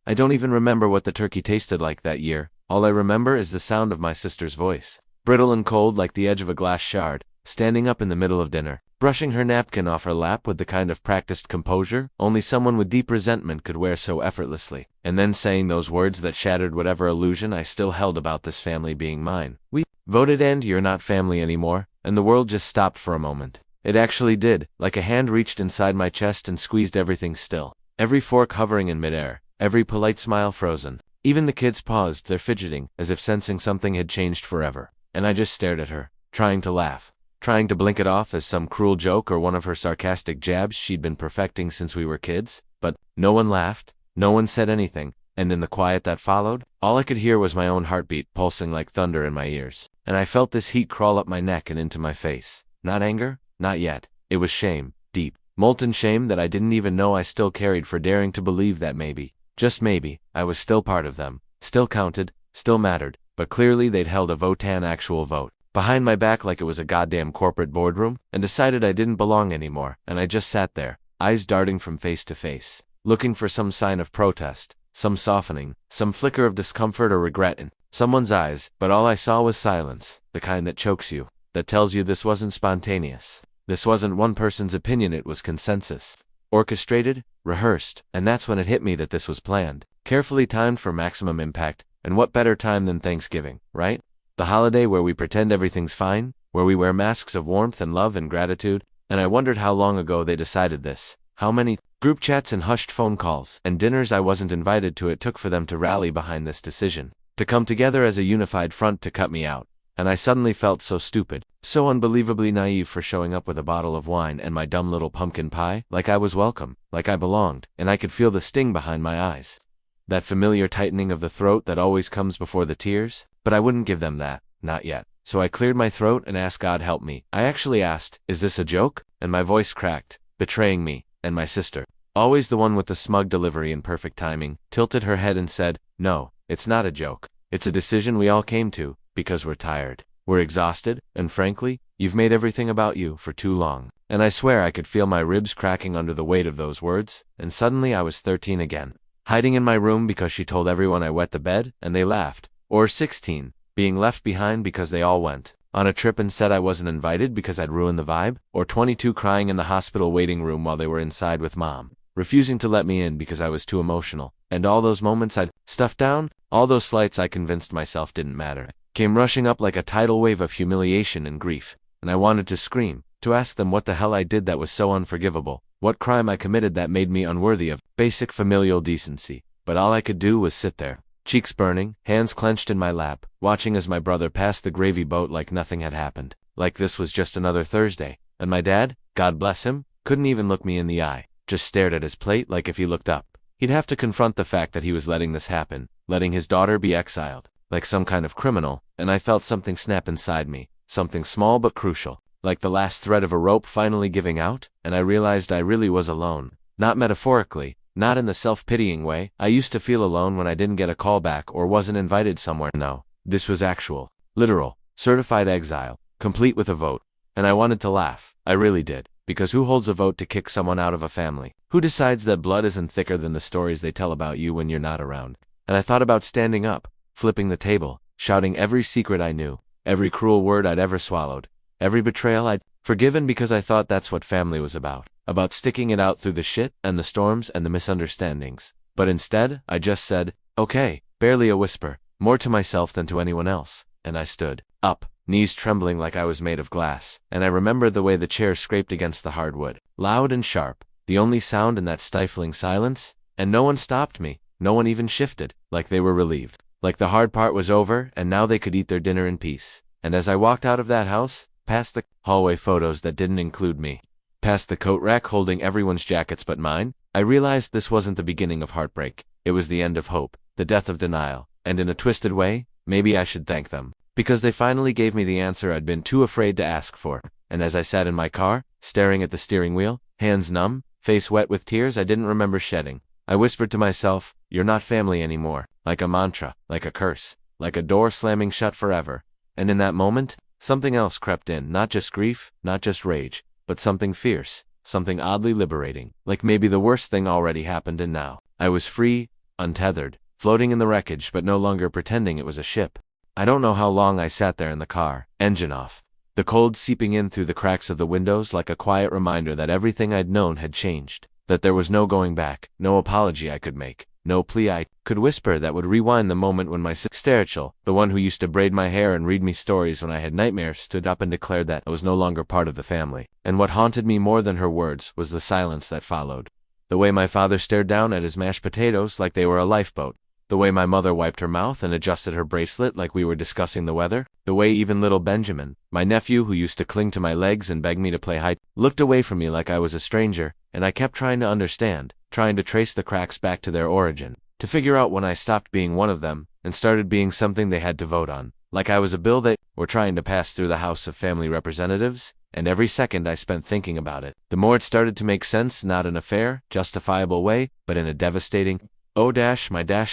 I don't even remember what the turkey tasted like that year. All I remember is the sound of my sister's voice, brittle and cold like the edge of a glass shard, standing up in the middle of dinner, brushing her napkin off her lap with the kind of practiced composure only someone with deep resentment could wear so effortlessly, and then saying those words that shattered whatever illusion I still held about this family being mine. We voted and you're not family anymore, and the world just stopped for a moment. It actually did, like a hand reached inside my chest and squeezed everything still. Every fork hovering in midair, every polite smile frozen. Even the kids paused their fidgeting, as if sensing something had changed forever. And I just stared at her, trying to laugh, trying to blink it off as some cruel joke or one of her sarcastic jabs she'd been perfecting since we were kids. But no one laughed, no one said anything, and in the quiet that followed, all I could hear was my own heartbeat pulsing like thunder in my ears. And I felt this heat crawl up my neck and into my face. Not anger, not yet. It was shame, deep, molten shame that I didn't even know I still carried for daring to believe that maybe, just maybe, I was still part of them, still counted, still mattered, but clearly they'd held a votan actual vote, behind my back like it was a goddamn corporate boardroom, and decided I didn't belong anymore, and I just sat there, eyes darting from face to face, looking for some sign of protest, some softening, some flicker of discomfort or regret in someone's eyes, but all I saw was silence, the kind that chokes you, that tells you this wasn't spontaneous. This wasn't one person's opinion, it was consensus. Orchestrated, rehearsed, and that's when it hit me that this was planned, carefully timed for maximum impact, and what better time than Thanksgiving, right? The holiday where we pretend everything's fine, where we wear masks of warmth and love and gratitude, and I wondered how long ago they decided this, how many group chats and hushed phone calls and dinners I wasn't invited to it took for them to rally behind this decision, to come together as a unified front to cut me out. And I suddenly felt so stupid, so unbelievably naive for showing up with a bottle of wine and my dumb little pumpkin pie, like I was welcome, like I belonged, and I could feel the sting behind my eyes. That familiar tightening of the throat that always comes before the tears, but I wouldn't give them that, not yet. So I cleared my throat and asked God help me. I actually asked, is this a joke? And my voice cracked, betraying me, and my sister, always the one with the smug delivery and perfect timing, tilted her head and said, no, it's not a joke. It's a decision we all came to. Because we're tired, we're exhausted, and frankly, you've made everything about you for too long. And I swear I could feel my ribs cracking under the weight of those words, and suddenly I was 13 again. Hiding in my room because she told everyone I wet the bed, and they laughed. Or 16, being left behind because they all went on a trip and said I wasn't invited because I'd ruined the vibe. Or 22 crying in the hospital waiting room while they were inside with mom, refusing to let me in because I was too emotional. And all those moments I'd stuffed down, all those slights I convinced myself didn't matter, came rushing up like a tidal wave of humiliation and grief, and I wanted to scream, to ask them what the hell I did that was so unforgivable, what crime I committed that made me unworthy of basic familial decency. But all I could do was sit there, cheeks burning, hands clenched in my lap, watching as my brother passed the gravy boat like nothing had happened, like this was just another Thursday, and my dad, God bless him, couldn't even look me in the eye, just stared at his plate like if he looked up, he'd have to confront the fact that he was letting this happen, letting his daughter be exiled, like some kind of criminal. And I felt something snap inside me, something small but crucial, like the last thread of a rope finally giving out, and I realized I really was alone. Not metaphorically, not in the self-pitying way I used to feel alone when I didn't get a call back or wasn't invited somewhere. No, this was actual, literal, certified exile, complete with a vote. And I wanted to laugh, I really did, because who holds a vote to kick someone out of a family? Who decides that blood isn't thicker than the stories they tell about you when you're not around? And I thought about standing up, flipping the table, shouting every secret I knew, every cruel word I'd ever swallowed, every betrayal I'd forgiven because I thought that's what family was about sticking it out through the shit and the storms and the misunderstandings. But instead, I just said, okay, barely a whisper, more to myself than to anyone else, and I stood up, knees trembling like I was made of glass, and I remembered the way the chair scraped against the hardwood, loud and sharp, the only sound in that stifling silence, and no one stopped me, no one even shifted, like they were relieved. Like the hard part was over, and now they could eat their dinner in peace. And as I walked out of that house, past the hallway photos that didn't include me, past the coat rack holding everyone's jackets but mine, I realized this wasn't the beginning of heartbreak. It was the end of hope, the death of denial, and in a twisted way, maybe I should thank them. Because they finally gave me the answer I'd been too afraid to ask for. And as I sat in my car, staring at the steering wheel, hands numb, face wet with tears I didn't remember shedding, I whispered to myself, you're not family anymore, like a mantra, like a curse, like a door slamming shut forever. And in that moment, something else crept in, not just grief, not just rage, but something fierce, something oddly liberating, like maybe the worst thing already happened and now I was free, untethered, floating in the wreckage but no longer pretending it was a ship. I don't know how long I sat there in the car, engine off, the cold seeping in through the cracks of the windows like a quiet reminder that everything I'd known had changed, that there was no going back, no apology I could make, no plea I could whisper that would rewind the moment when my sister Rachel, the one who used to braid my hair and read me stories when I had nightmares, stood up and declared that I was no longer part of the family. And what haunted me more than her words was the silence that followed. The way my father stared down at his mashed potatoes like they were a lifeboat. The way my mother wiped her mouth and adjusted her bracelet like we were discussing the weather. The way even little Benjamin, my nephew who used to cling to my legs and beg me to play hide, looked away from me like I was a stranger, and I kept trying to understand, trying to trace the cracks back to their origin, to figure out when I stopped being one of them and started being something they had to vote on, like I was a bill they were trying to pass through the House of Family Representatives. And every second I spent thinking about it, the more it started to make sense, not in a fair, justifiable way, but in a devastating, oh my God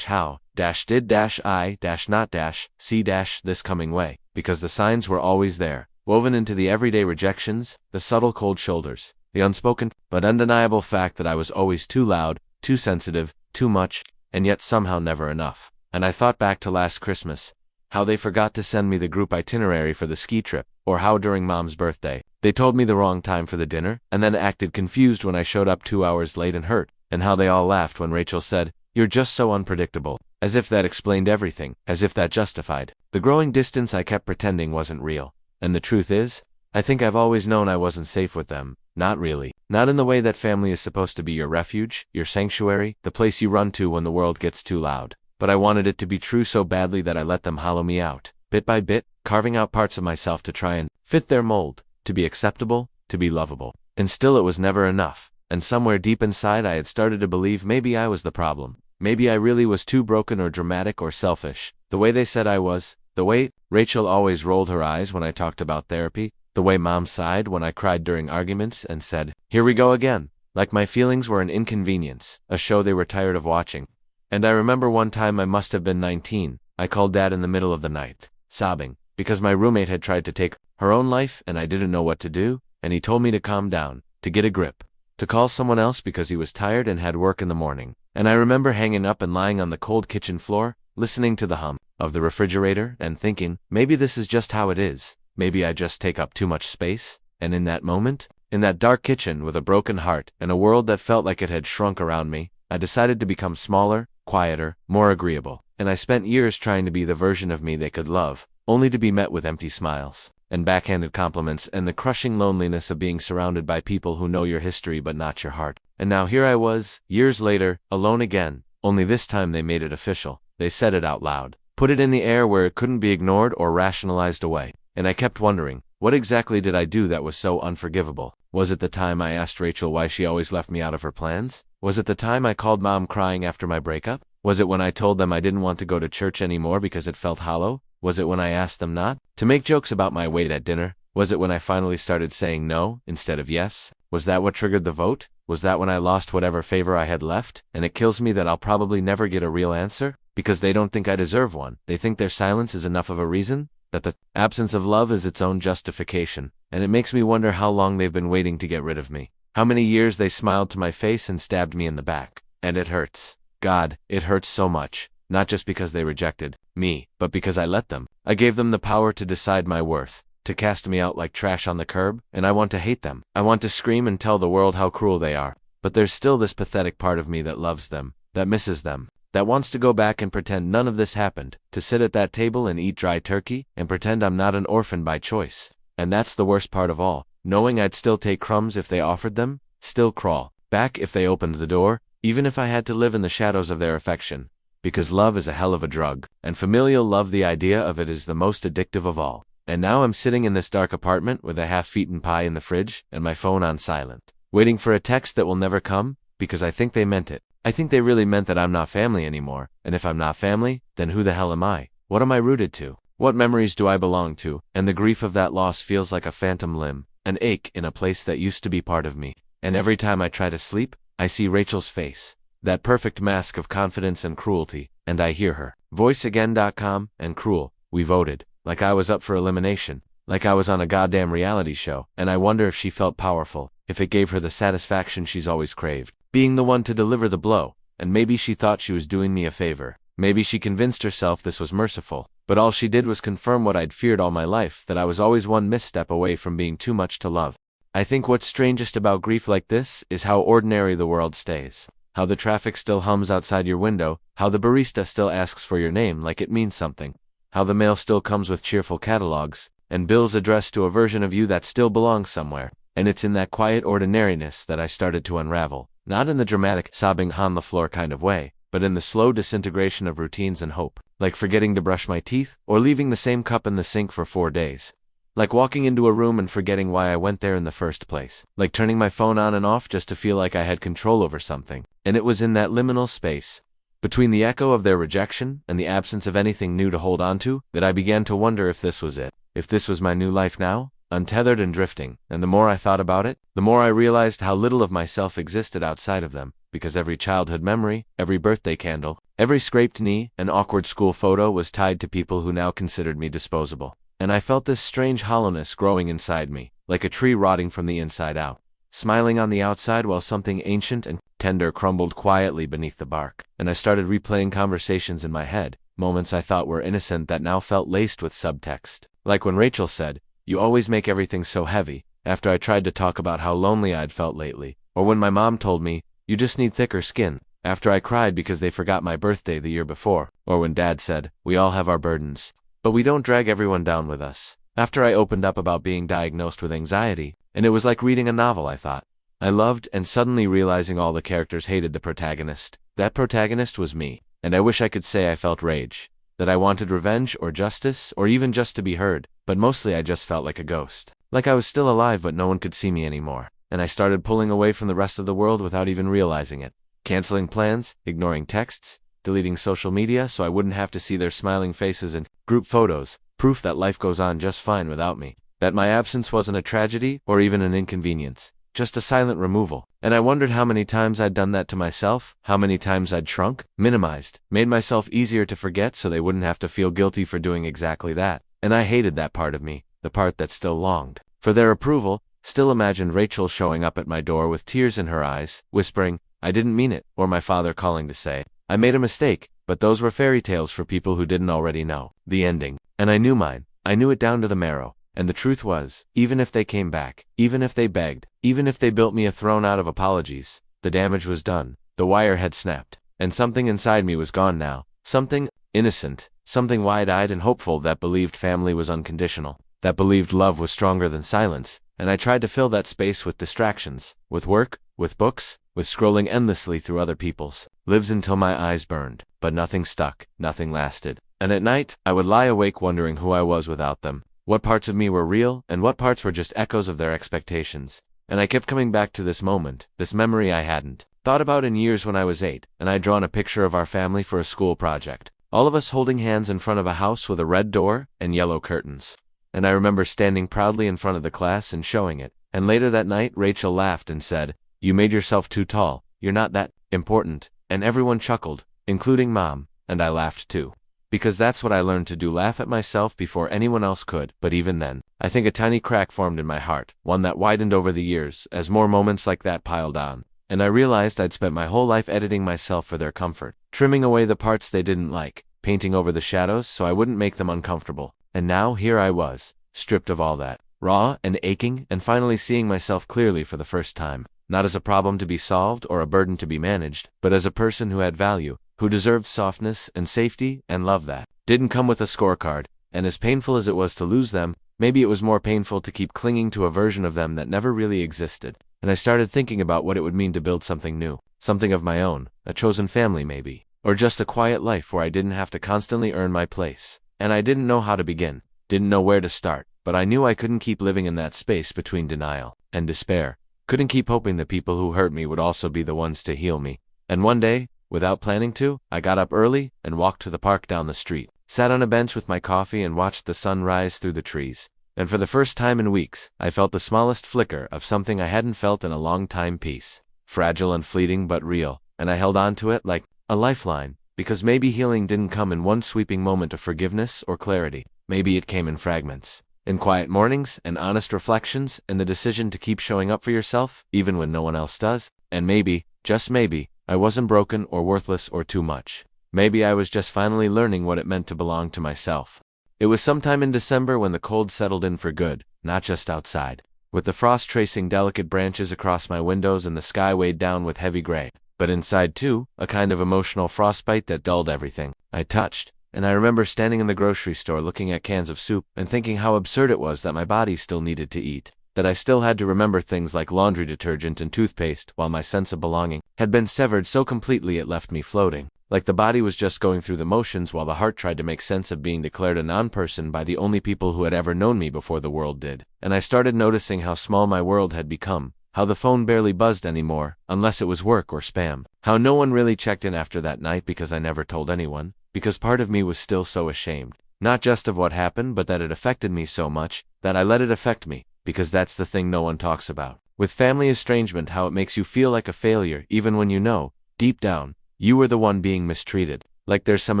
how did I not see this coming way, because the signs were always there, woven into the everyday rejections, the subtle cold shoulders, the unspoken but undeniable fact that I was always too loud, too sensitive, too much, and yet somehow never enough. And I thought back to last Christmas, how they forgot to send me the group itinerary for the ski trip, or how during Mom's birthday, they told me the wrong time for the dinner, and then acted confused when I showed up 2 hours late and hurt, and how they all laughed when Rachel said, "You're just so unpredictable," as if that explained everything, as if that justified the growing distance I kept pretending wasn't real. And the truth is, I think I've always known I wasn't safe with them. Not really. Not in the way that family is supposed to be your refuge, your sanctuary, the place you run to when the world gets too loud. But I wanted it to be true so badly that I let them hollow me out, bit by bit, carving out parts of myself to try and fit their mold, to be acceptable, to be lovable. And still it was never enough, and somewhere deep inside I had started to believe maybe I was the problem. Maybe I really was too broken or dramatic or selfish, the way they said I was, the way Rachel always rolled her eyes when I talked about therapy, the way Mom sighed when I cried during arguments and said, "Here we go again," like my feelings were an inconvenience, a show they were tired of watching. And I remember one time, I must have been 19, I called Dad in the middle of the night, sobbing, because my roommate had tried to take her own life and I didn't know what to do, and he told me to calm down, to get a grip, to call someone else because he was tired and had work in the morning. And I remember hanging up and lying on the cold kitchen floor, listening to the hum of the refrigerator and thinking, maybe this is just how it is, maybe I just take up too much space. And in that moment, in that dark kitchen with a broken heart and a world that felt like it had shrunk around me, I decided to become smaller, quieter, more agreeable, and I spent years trying to be the version of me they could love, only to be met with empty smiles and backhanded compliments and the crushing loneliness of being surrounded by people who know your history but not your heart. And now here I was, years later, alone again, only this time they made it official. They said it out loud, put it in the air where it couldn't be ignored or rationalized away. And I kept wondering, what exactly did I do that was so unforgivable? Was it the time I asked Rachel why she always left me out of her plans? Was it the time I called Mom crying after my breakup? Was it when I told them I didn't want to go to church anymore because it felt hollow? Was it when I asked them not to make jokes about my weight at dinner? Was it when I finally started saying no instead of yes? Was that what triggered the vote? Was that when I lost whatever favor I had left? And it kills me that I'll probably never get a real answer, because they don't think I deserve one. They think their silence is enough of a reason, that the absence of love is its own justification. And it makes me wonder how long they've been waiting to get rid of me. How many years they smiled to my face and stabbed me in the back. And it hurts. God, it hurts so much. Not just because they rejected me, but because I let them. I gave them the power to decide my worth, to cast me out like trash on the curb, and I want to hate them. I want to scream and tell the world how cruel they are. But there's still this pathetic part of me that loves them, that misses them, that wants to go back and pretend none of this happened, to sit at that table and eat dry turkey, and pretend I'm not an orphan by choice. And that's the worst part of all, knowing I'd still take crumbs if they offered them, still crawl back if they opened the door, even if I had to live in the shadows of their affection. Because love is a hell of a drug, and familial love, the idea of it, is the most addictive of all. And now I'm sitting in this dark apartment with a half-eaten pie in the fridge and my phone on silent, waiting for a text that will never come, because I think they meant it. I think they really meant that I'm not family anymore, and if I'm not family, then who the hell am I? What am I rooted to? What memories do I belong to? And the grief of that loss feels like a phantom limb, an ache in a place that used to be part of me. And every time I try to sleep, I see Rachel's face, that perfect mask of confidence and cruelty, and I hear her voiceagain.com and cruel. We voted, like I was up for elimination, like I was on a goddamn reality show, and I wonder if she felt powerful, if it gave her the satisfaction she's always craved, being the one to deliver the blow, and maybe she thought she was doing me a favor. Maybe she convinced herself this was merciful, but all she did was confirm what I'd feared all my life, that I was always one misstep away from being too much to love. I think what's strangest about grief like this is how ordinary the world stays. How the traffic still hums outside your window, how the barista still asks for your name like it means something, how the mail still comes with cheerful catalogs, and bills addressed to a version of you that still belongs somewhere. And it's in that quiet ordinariness that I started to unravel, not in the dramatic, sobbing on the floor kind of way, but in the slow disintegration of routines and hope, like forgetting to brush my teeth, or leaving the same cup in the sink for 4 days. Like walking into a room and forgetting why I went there in the first place. Like turning my phone on and off just to feel like I had control over something. And it was in that liminal space, between the echo of their rejection and the absence of anything new to hold on to, that I began to wonder if this was it. If this was my new life now, untethered and drifting. And the more I thought about it, the more I realized how little of myself existed outside of them, because every childhood memory, every birthday candle, every scraped knee, and awkward school photo was tied to people who now considered me disposable. And I felt this strange hollowness growing inside me, like a tree rotting from the inside out, smiling on the outside while something ancient and tender crumbled quietly beneath the bark. And I started replaying conversations in my head, moments I thought were innocent that now felt laced with subtext. Like when Rachel said, "You always make everything so heavy," after I tried to talk about how lonely I'd felt lately. Or when my mom told me, "You just need thicker skin," after I cried because they forgot my birthday the year before. Or when Dad said, "We all have our burdens, but we don't drag everyone down with us," after I opened up about being diagnosed with anxiety. And it was like reading a novel I thought I loved, and suddenly realizing all the characters hated the protagonist. That protagonist was me. And I wish I could say I felt rage, that I wanted revenge or justice, or even just to be heard, but mostly I just felt like a ghost. Like I was still alive but no one could see me anymore. And I started pulling away from the rest of the world without even realizing it. Canceling plans, ignoring texts, deleting social media so I wouldn't have to see their smiling faces and group photos, proof that life goes on just fine without me. That my absence wasn't a tragedy or even an inconvenience, just a silent removal. And I wondered how many times I'd done that to myself, how many times I'd shrunk, minimized, made myself easier to forget so they wouldn't have to feel guilty for doing exactly that. And I hated that part of me, the part that still longed for their approval, still imagined Rachel showing up at my door with tears in her eyes, whispering, "I didn't mean it," or my father calling to say, "I made a mistake," but those were fairy tales for people who didn't already know the ending. And I knew mine. I knew it down to the marrow. And the truth was, even if they came back, even if they begged, even if they built me a throne out of apologies, the damage was done. The wire had snapped, and something inside me was gone now. Something innocent, something wide-eyed and hopeful that believed family was unconditional, that believed love was stronger than silence. And I tried to fill that space with distractions, with work, with books, with scrolling endlessly through other people's lives until my eyes burned. But nothing stuck, nothing lasted. And at night, I would lie awake wondering who I was without them. What parts of me were real, and what parts were just echoes of their expectations. And I kept coming back to this moment, this memory I hadn't thought about in years when I was 8, and I'd drawn a picture of our family for a school project. All of us holding hands in front of a house with a red door and yellow curtains. And I remember standing proudly in front of the class and showing it. And later that night, Rachel laughed and said, "You made yourself too tall. You're not that important." And everyone chuckled, including Mom, and I laughed too. Because that's what I learned to do, laugh at myself before anyone else could. But even then, I think a tiny crack formed in my heart, one that widened over the years as more moments like that piled on. And I realized I'd spent my whole life editing myself for their comfort, trimming away the parts they didn't like, painting over the shadows so I wouldn't make them uncomfortable. And now here I was, stripped of all that, raw and aching, and finally seeing myself clearly for the first time, not as a problem to be solved or a burden to be managed, but as a person who had value, who deserved softness and safety and love that didn't come with a scorecard. And as painful as it was to lose them, maybe it was more painful to keep clinging to a version of them that never really existed. And I started thinking about what it would mean to build something new, something of my own, a chosen family maybe, or just a quiet life where I didn't have to constantly earn my place. And I didn't know how to begin, didn't know where to start, but I knew I couldn't keep living in that space between denial and despair. Couldn't keep hoping the people who hurt me would also be the ones to heal me. And one day, without planning to, I got up early and walked to the park down the street, sat on a bench with my coffee and watched the sun rise through the trees. And for the first time in weeks, I felt the smallest flicker of something I hadn't felt in a long time, peace. Fragile and fleeting but real, and I held on to it like a lifeline, because maybe healing didn't come in one sweeping moment of forgiveness or clarity. Maybe it came in fragments, in quiet mornings and honest reflections, and the decision to keep showing up for yourself, even when no one else does. And maybe, just maybe, I wasn't broken or worthless or too much. Maybe I was just finally learning what it meant to belong to myself. It was sometime in December when the cold settled in for good, not just outside, with the frost tracing delicate branches across my windows and the sky weighed down with heavy gray, but inside too, a kind of emotional frostbite that dulled everything I touched. And I remember standing in the grocery store looking at cans of soup and thinking how absurd it was that my body still needed to eat, that I still had to remember things like laundry detergent and toothpaste while my sense of belonging had been severed so completely it left me floating, like the body was just going through the motions while the heart tried to make sense of being declared a non-person by the only people who had ever known me before the world did. And I started noticing how small my world had become, how the phone barely buzzed anymore, unless it was work or spam, how no one really checked in after that night because I never told anyone, because part of me was still so ashamed, not just of what happened but that it affected me so much, that I let it affect me, because that's the thing no one talks about. With family estrangement, how it makes you feel like a failure even when you know, deep down, you were the one being mistreated, like there's some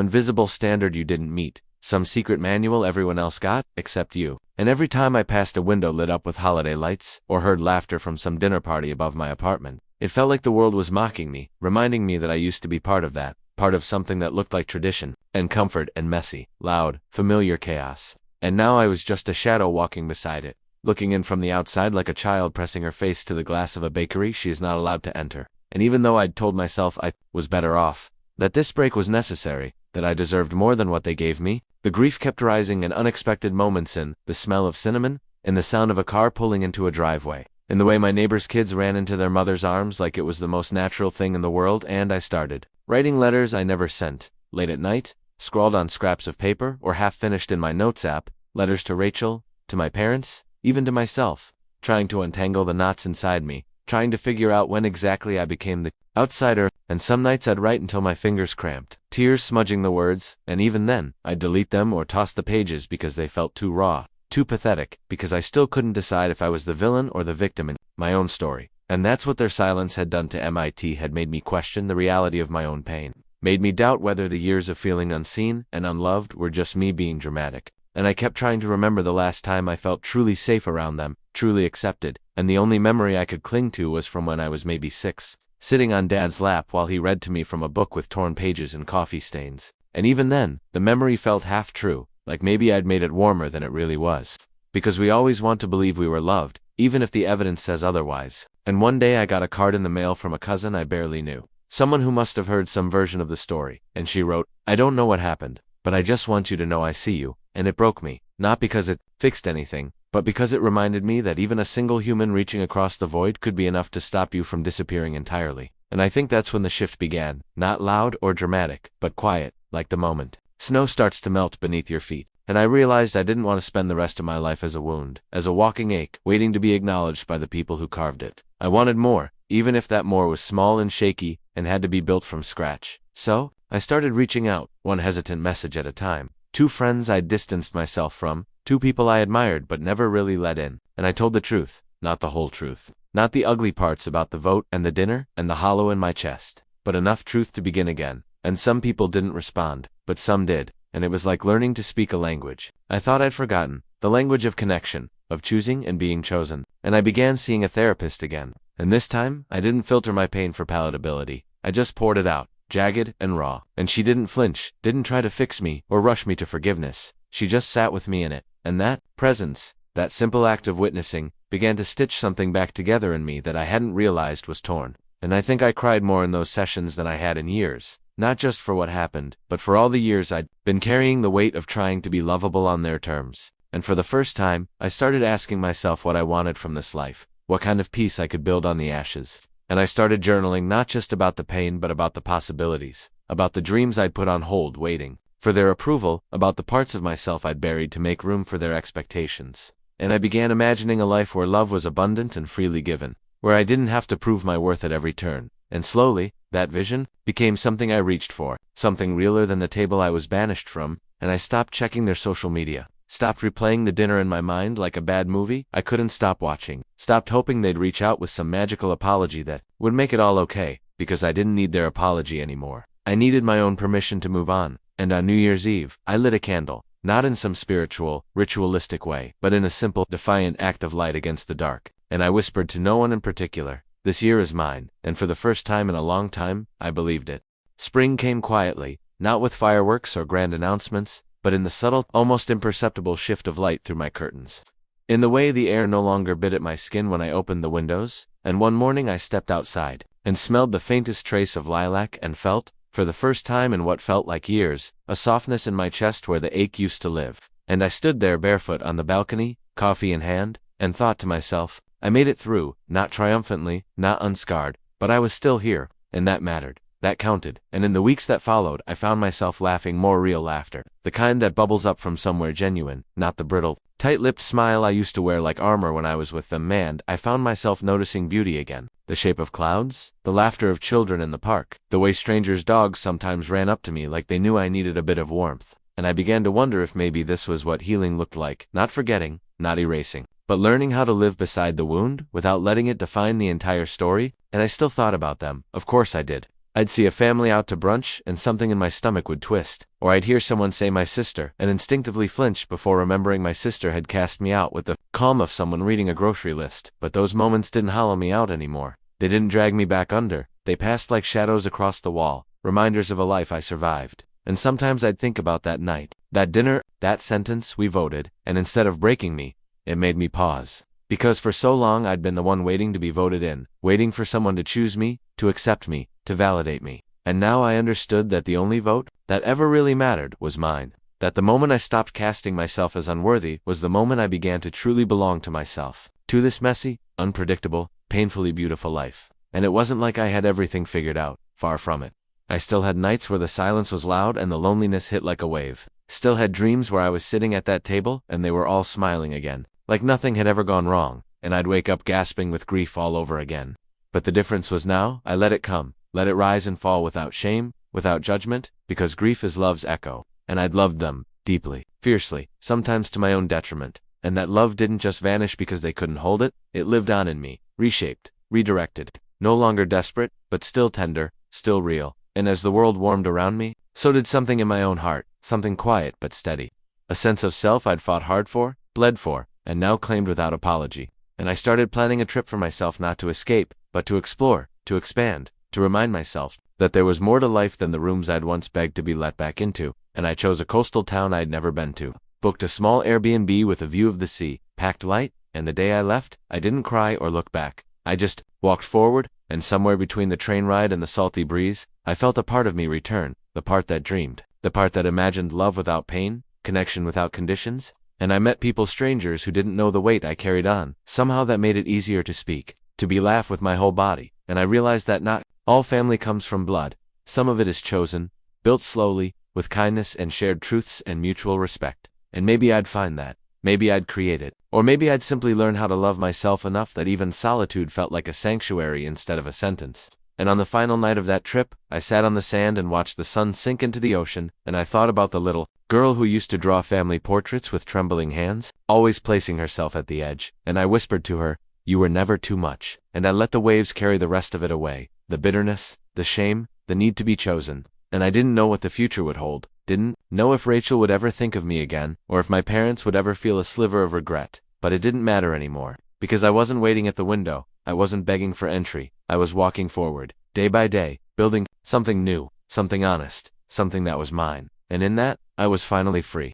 invisible standard you didn't meet, some secret manual everyone else got, except you. And every time I passed a window lit up with holiday lights, or heard laughter from some dinner party above my apartment, it felt like the world was mocking me, reminding me that I used to be part of that, part of something that looked like tradition, and comfort and messy, loud, familiar chaos. And now I was just a shadow walking beside it, looking in from the outside like a child pressing her face to the glass of a bakery she is not allowed to enter. And even though I'd told myself I was better off, that this break was necessary, that I deserved more than what they gave me, the grief kept rising in unexpected moments, in the smell of cinnamon, in the sound of a car pulling into a driveway, in the way my neighbor's kids ran into their mother's arms like it was the most natural thing in the world. And I started writing letters I never sent, late at night, scrawled on scraps of paper or half finished in my notes app, letters to Rachel, to my parents, even to myself, trying to untangle the knots inside me, trying to figure out when exactly I became the outsider. And some nights I'd write until my fingers cramped, tears smudging the words, and even then, I'd delete them or toss the pages because they felt too raw, too pathetic, because I still couldn't decide if I was the villain or the victim in my own story. And that's what their silence had done to MIT, had made me question the reality of my own pain, made me doubt whether the years of feeling unseen and unloved were just me being dramatic. And I kept trying to remember the last time I felt truly safe around them, truly accepted, and the only memory I could cling to was from when I was maybe 6, sitting on Dad's lap while he read to me from a book with torn pages and coffee stains. And even then, the memory felt half true, like maybe I'd made it warmer than it really was. Because we always want to believe we were loved, even if the evidence says otherwise. And one day I got a card in the mail from a cousin I barely knew, someone who must have heard some version of the story, and she wrote, "I don't know what happened, but I just want you to know I see you." And it broke me, not because it fixed anything, but because it reminded me that even a single human reaching across the void could be enough to stop you from disappearing entirely. And I think that's when the shift began, not loud or dramatic, but quiet, like the moment snow starts to melt beneath your feet. And I realized I didn't want to spend the rest of my life as a wound, as a walking ache, waiting to be acknowledged by the people who carved it. I wanted more, even if that more was small and shaky and had to be built from scratch. So, I started reaching out, one hesitant message at a time. 2 friends I'd distanced myself from, 2 people I admired but never really let in. And I told the truth, not the whole truth. Not the ugly parts about the vote and the dinner and the hollow in my chest, but enough truth to begin again. And some people didn't respond, but some did. And it was like learning to speak a language I thought I'd forgotten, the language of connection, of choosing and being chosen. And I began seeing a therapist again. And this time, I didn't filter my pain for palatability. I just poured it out, jagged and raw. And she didn't flinch, didn't try to fix me or rush me to forgiveness. She just sat with me in it. And that presence, that simple act of witnessing, began to stitch something back together in me that I hadn't realized was torn. And I think I cried more in those sessions than I had in years. Not just for what happened, but for all the years I'd been carrying the weight of trying to be lovable on their terms. And for the first time, I started asking myself what I wanted from this life, what kind of peace I could build on the ashes. And I started journaling not just about the pain but about the possibilities, about the dreams I'd put on hold waiting for their approval, about the parts of myself I'd buried to make room for their expectations. And I began imagining a life where love was abundant and freely given, where I didn't have to prove my worth at every turn. And slowly, that vision became something I reached for, something realer than the table I was banished from, and I stopped checking their social media, stopped replaying the dinner in my mind like a bad movie I couldn't stop watching, stopped hoping they'd reach out with some magical apology that would make it all okay, because I didn't need their apology anymore. I needed my own permission to move on. And on New Year's Eve, I lit a candle, not in some spiritual, ritualistic way, but in a simple, defiant act of light against the dark. And I whispered to no one in particular, This year is mine, and for the first time in a long time, I believed it. Spring came quietly, not with fireworks or grand announcements, but in the subtle, almost imperceptible shift of light through my curtains. In the way the air no longer bit at my skin when I opened the windows, and one morning I stepped outside, and smelled the faintest trace of lilac and felt, for the first time in what felt like years, a softness in my chest where the ache used to live. And I stood there barefoot on the balcony, coffee in hand, and thought to myself, I made it through, not triumphantly, not unscarred, but I was still here, and that mattered. That counted, and in the weeks that followed, I found myself laughing more real laughter, the kind that bubbles up from somewhere genuine, not the brittle, tight-lipped smile I used to wear like armor when I was with them. And I found myself noticing beauty again, the shape of clouds, the laughter of children in the park, the way strangers' dogs sometimes ran up to me like they knew I needed a bit of warmth, and I began to wonder if maybe this was what healing looked like, not forgetting, not erasing, but learning how to live beside the wound, without letting it define the entire story. And I still thought about them, of course I did. I'd see a family out to brunch, and something in my stomach would twist, or I'd hear someone say my sister, and instinctively flinch before remembering my sister had cast me out with the calm of someone reading a grocery list. But those moments didn't hollow me out anymore. They didn't drag me back under, they passed like shadows across the wall, reminders of a life I survived. And sometimes I'd think about that night, that dinner, that sentence we voted, and instead of breaking me, it made me pause. Because for so long I'd been the one waiting to be voted in, waiting for someone to choose me, to accept me, to validate me. And now I understood that the only vote that ever really mattered was mine. That the moment I stopped casting myself as unworthy was the moment I began to truly belong to myself, to this messy, unpredictable, painfully beautiful life. And it wasn't like I had everything figured out, far from it. I still had nights where the silence was loud and the loneliness hit like a wave. Still had dreams where I was sitting at that table and they were all smiling again, like nothing had ever gone wrong, and I'd wake up gasping with grief all over again. But the difference was now, I let it come, let it rise and fall without shame, without judgment, because grief is love's echo, and I'd loved them, deeply, fiercely, sometimes to my own detriment, and that love didn't just vanish because they couldn't hold it, it lived on in me, reshaped, redirected, no longer desperate, but still tender, still real. And as the world warmed around me, so did something in my own heart, something quiet but steady. A sense of self I'd fought hard for, bled for, and now claimed without apology. And I started planning a trip for myself, not to escape, but to explore, to expand, to remind myself that there was more to life than the rooms I'd once begged to be let back into. And I chose a coastal town I'd never been to, booked a small Airbnb with a view of the sea, packed light, and the day I left, I didn't cry or look back. I just walked forward, and somewhere between the train ride and the salty breeze, I felt a part of me return, the part that dreamed, the part that imagined love without pain, connection without conditions. And I met people, strangers who didn't know the weight I carried on. Somehow that made it easier to speak, to be laugh with my whole body. And I realized that not all family comes from blood. Some of it is chosen, built slowly, with kindness and shared truths and mutual respect. And maybe I'd find that. Maybe I'd create it. Or maybe I'd simply learn how to love myself enough that even solitude felt like a sanctuary instead of a sentence. And on the final night of that trip, I sat on the sand and watched the sun sink into the ocean, and I thought about the little girl who used to draw family portraits with trembling hands, always placing herself at the edge. And I whispered to her, "You were never too much." And I let the waves carry the rest of it away. The bitterness, the shame, the need to be chosen. And I didn't know what the future would hold. Didn't know if Rachel would ever think of me again, or if my parents would ever feel a sliver of regret. But it didn't matter anymore, because I wasn't waiting at the window. I wasn't begging for entry. I was walking forward, day by day, building something new, something honest, something that was mine. And in that, I was finally free.